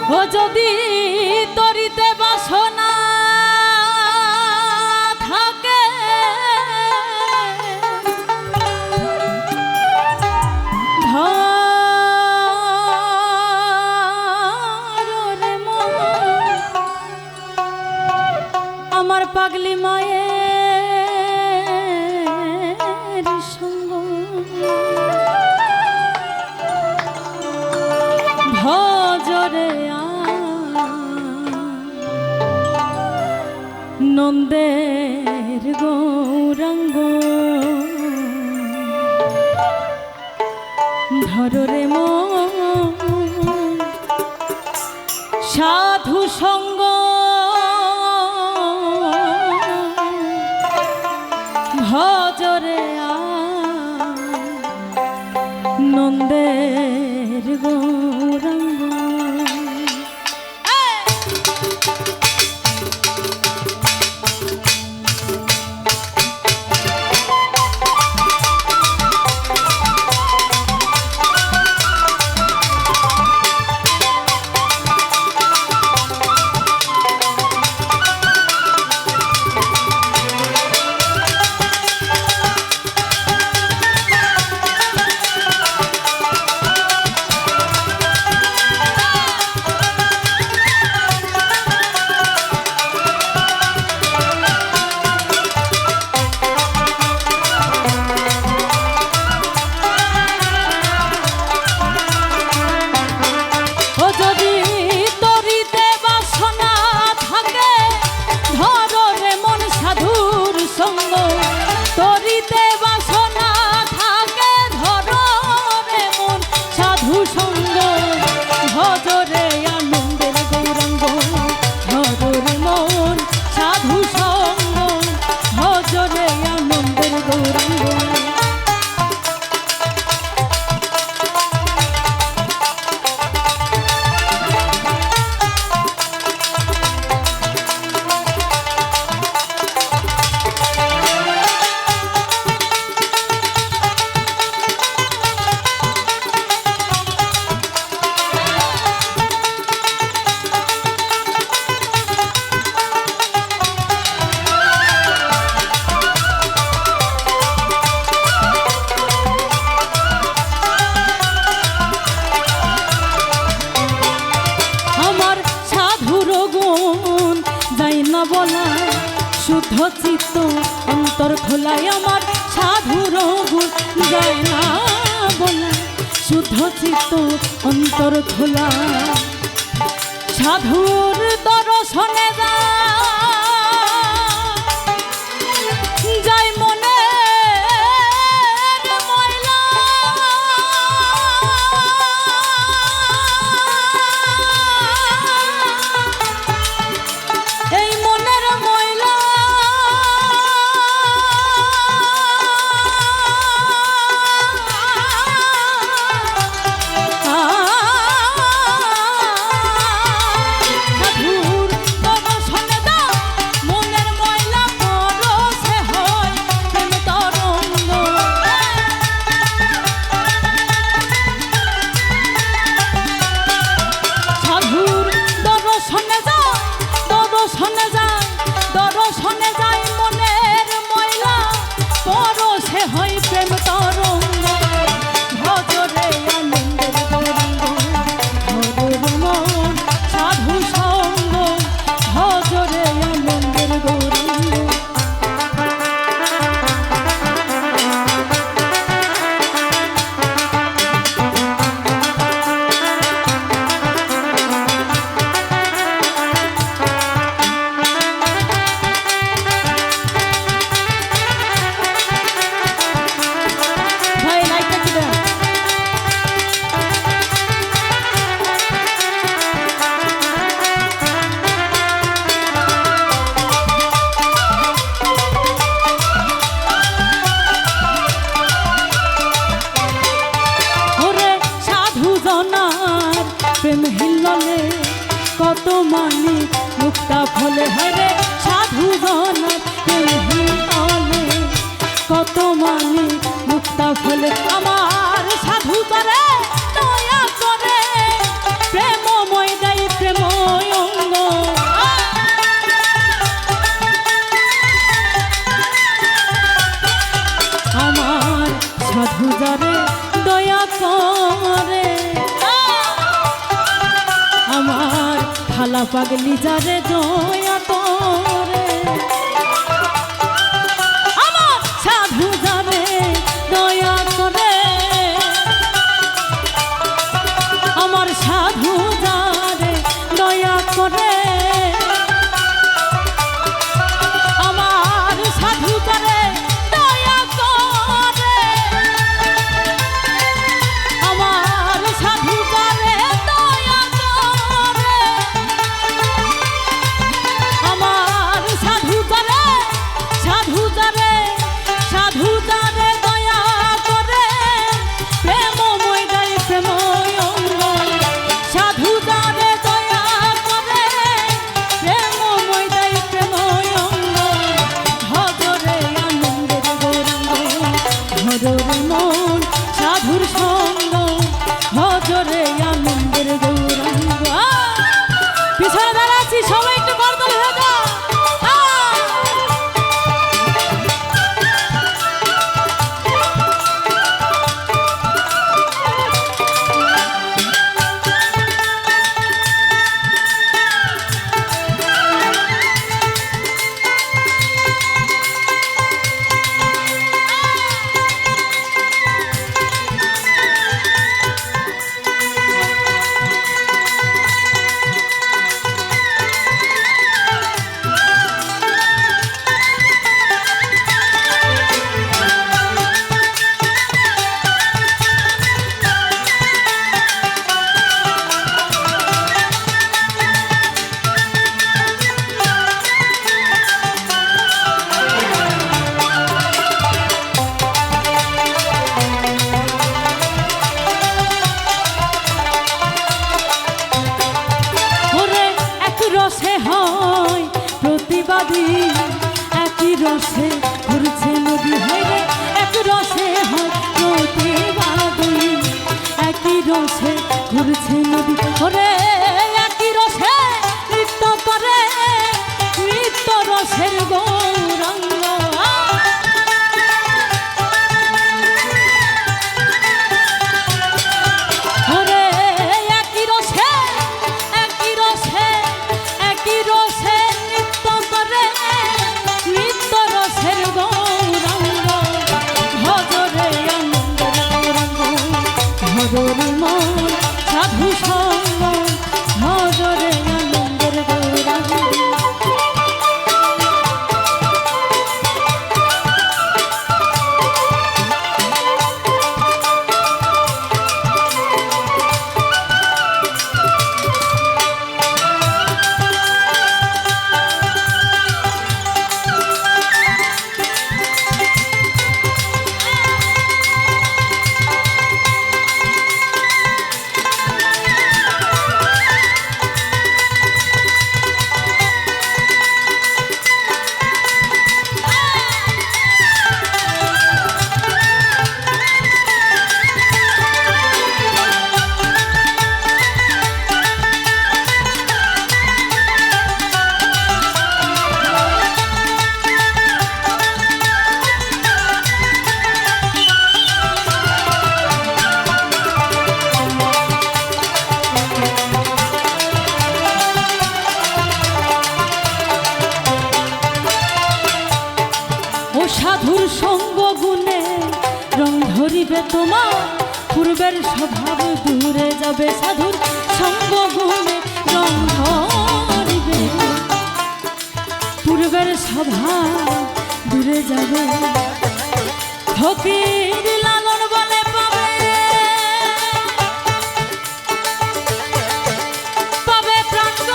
ও যদি তরিতে বাসনা থাকে ধরে মন আমার পাগলি মায়ের সঙ্গ ভজরে নন্দের গৌরাঙ্গ ধরে মন সাধু সঙ্গ ভজরে নন্দের গৌরাঙ্গ বলা শুদ্ধ চিত্ত অন্তর খোলায় আমার সাধুর গুণ যায় না বলা শুদ্ধ চিত্ত অন্তর খোলা সাধুর দর্শনে যায় মনে প্রেম হিললে কত মানি মুক্তা ফলে হরে সাধু জনার প্রেম হিললে কত মানি মুক্তা ফলে আমার সাধু করে দয়া করে প্রেমময় গাই হালা পাগলি যারে দয়া করে আমার সাধু যারে দয়া করে আমার সাধু যারে দয়া করে আমার সাধু যারে দয়া করে আমার সাধু যারে দয়া করে আমার সাধু যারে সাধু যারে সাধু যারে দয়া করে প্রেমময় গাই প্রেমময় অঙ্গ সাধু যারে দয়া করে প্রেমময় গাই প্রেমময় অঙ্গ ভজরে আনন্দের গৌরাঙ্গ ভজরে মন সাধুর সঙ্গ ভজরে আনন্দের গৌরাঙ্গ পিছনে দাঁড়াচ্ছি সবাই একটু করতাল হয়ে যাও রসে হয় প্রতিবাদী একই রসে ঘুরছে নদী হয় রে এক রসে হয় প্রতিবাদী একই রসে ঘুরছে নদী ওরে একই রসে নৃত্য করে নৃত্য রসের গৌরাঙ্গ ভজরে মন সাধু সঙ্গ ভজরে আনন্দের গৌরাঙ্গ সাধুর সঙ্গ গুণে রং ধরিবে তোমার পূর্বের স্বভাব দূরে যাবে সাধুর সঙ্গ গুণে রং ধরিবে পূর্বের স্বভাব দূরে যাবে ফকির লালন বলে পাবে পাবে প্রাঙ্গ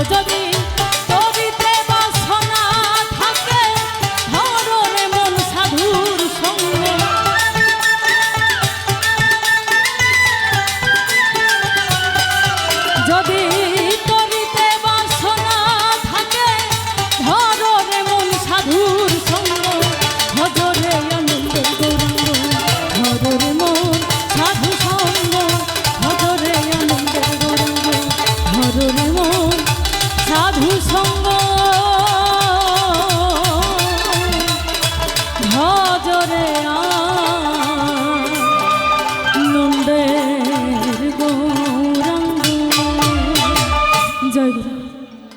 যদি তবিতে বাসনা থাকে ধরো রে মন সাধুর সঙ্গে যদি